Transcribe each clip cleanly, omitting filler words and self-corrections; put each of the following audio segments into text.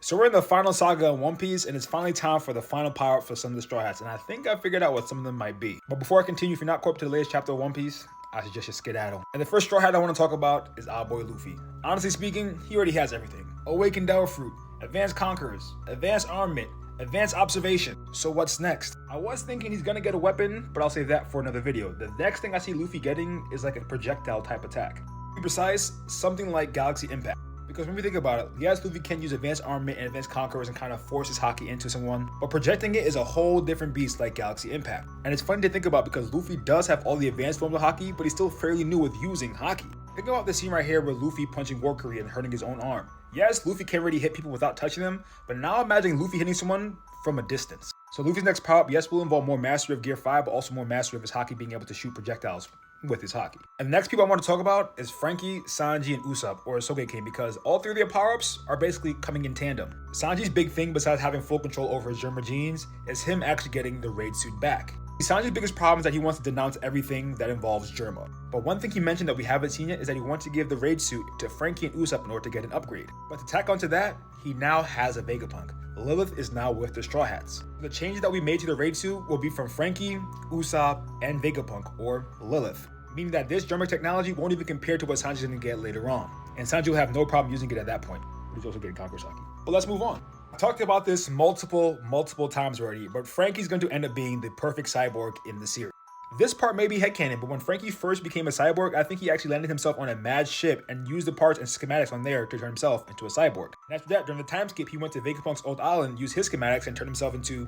So we're in the final saga in One Piece, and it's finally time for the final power-up for some of the Straw Hats, and I think I figured out what some of them might be. But before I continue, if you're not caught up to the latest chapter of One Piece, I suggest you skedaddle. And the first Straw Hat I want to talk about is our boy Luffy. Honestly speaking, he already has everything. Awakened Devil Fruit, Advanced Conquerors, Advanced Armament, Advanced Observation. So what's next? I was thinking he's gonna get a weapon, but I'll save that for another video. The next thing I see Luffy getting is like a projectile type attack. To be precise, something like Galaxy Impact. Because when we think about it, yes, Luffy can use Advanced Armament and Advanced Conquerors and kind of force his haki into someone, but projecting it is a whole different beast like Galaxy Impact. And it's funny to think about because Luffy does have all the advanced forms of haki, but he's still fairly new with using haki. Think about this scene right here with Luffy punching Warcurry and hurting his own arm. Yes, Luffy can already hit people without touching them, but now imagine Luffy hitting someone from a distance. So Luffy's next power-up, yes, will involve more mastery of Gear 5, but also more mastery of his haki being able to shoot projectiles with his haki. And the next people I want to talk about is Franky, Sanji, and Usopp, or Sogeking, because all three of their power-ups are basically coming in tandem. Sanji's big thing, besides having full control over his Germa genes, is him actually getting the raid suit back. Sanji's biggest problem is that he wants to denounce everything that involves Germa. But one thing he mentioned that we haven't seen yet is that he wants to give the raid suit to Franky and Usopp in order to get an upgrade. But to tack onto that, he now has a Vegapunk. Lilith is now with the Straw Hats. The changes that we made to the raid suit will be from Franky, Usopp, and Vegapunk, or Lilith. Meaning that this Germa technology won't even compare to what Sanji's gonna get later on. And Sanji will have no problem using it at that point. But he's also getting Conqueror's haki. But let's move on. I talked about this multiple times already, but Franky's going to end up being the perfect cyborg in the series. This part may be headcanon, but when Franky first became a cyborg, I think he actually landed himself on a mad ship and used the parts and schematics on there to turn himself into a cyborg. And after that, during the time skip, he went to Vegapunk's old island, used his schematics, and turned himself into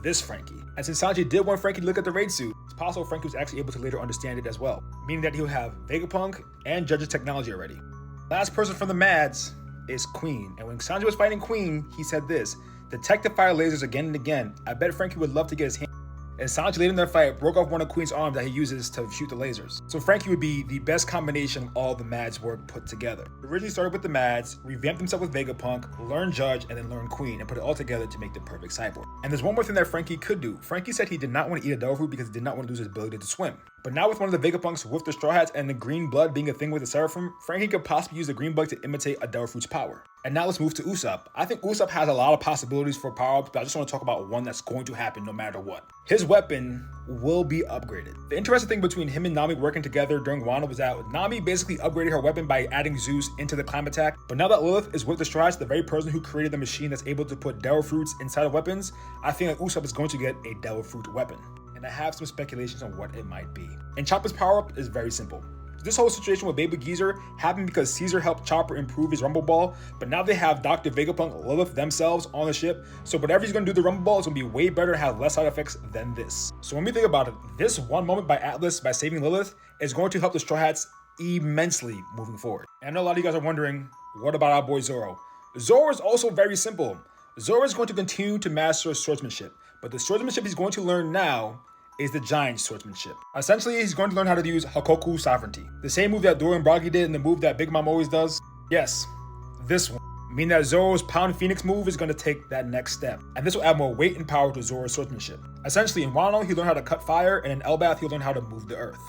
this Franky. And since Sanji did want Franky to look at the raid suit, it's possible Franky was actually able to later understand it as well, meaning that he'll have Vegapunk and Judge's technology already. Last person from the Mads is Queen, and when Sanji was fighting Queen, he said this: "Detect the fire lasers again and again. I bet Franky would love to get his hand." And Sanji later in their fight broke off one of Queen's arms that he uses to shoot the lasers. So Franky would be the best combination of all the Mads work put together. He originally started with the Mads, revamped himself with Vegapunk, learned Judge, and then learned Queen, and put it all together to make the perfect cyborg. And there's one more thing that Franky could do. Franky said he did not want to eat a devil fruit because he did not want to lose his ability to swim. But now with one of the Vegapunks with the Straw Hats and the green blood being a thing with the Seraphim, Franky could possibly use the green blood to imitate a devil fruit's power. And now let's move to Usopp. I think Usopp has a lot of possibilities for power-ups, but I just want to talk about one that's going to happen no matter what. His weapon will be upgraded. The interesting thing between him and Nami working together during Wano was that Nami basically upgraded her weapon by adding Zeus into the climb attack. But now that Lilith is with the Straw Hats, the very person who created the machine that's able to put devil fruits inside of weapons, I think that Usopp is going to get a devil fruit weapon. And I have some speculations on what it might be. And Chopper's power-up is very simple. This whole situation with Baby Geezer happened because Caesar helped Chopper improve his Rumble Ball, but now they have Dr. Vegapunk, Lilith themselves on the ship, so whatever he's gonna do to the Rumble Ball is gonna be way better and have less side effects than this. So when we think about it, this one moment by Atlas by saving Lilith is going to help the Straw Hats immensely moving forward. And I know a lot of you guys are wondering, what about our boy Zoro? Zoro is also very simple. Zoro is going to continue to master swordsmanship, but the swordsmanship he's going to learn now is the giant swordsmanship. Essentially, he's going to learn how to use Hakoku Sovereignty. The same move that Dorian Broggy did and the move that Big Mom always does. Yes, this one. Meaning that Zoro's Pound Phoenix move is going to take that next step. And this will add more weight and power to Zoro's swordsmanship. Essentially, in Wano, he learned how to cut fire, and in Elbath, he'll learn how to move the earth.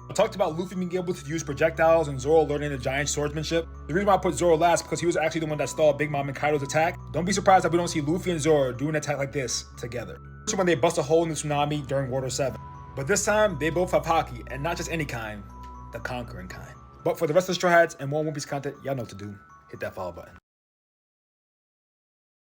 I talked about Luffy being able to use projectiles and Zoro learning the giant swordsmanship. The reason why I put Zoro last because he was actually the one that stalled Big Mom and Kaido's attack. Don't be surprised that we don't see Luffy and Zoro do an attack like this together. When they bust a hole in the tsunami during Water 7. But this time, they both have haki, and not just any kind, the conquering kind. But for the rest of the Straw Hats and more One Piece content, y'all know what to do. Hit that follow button.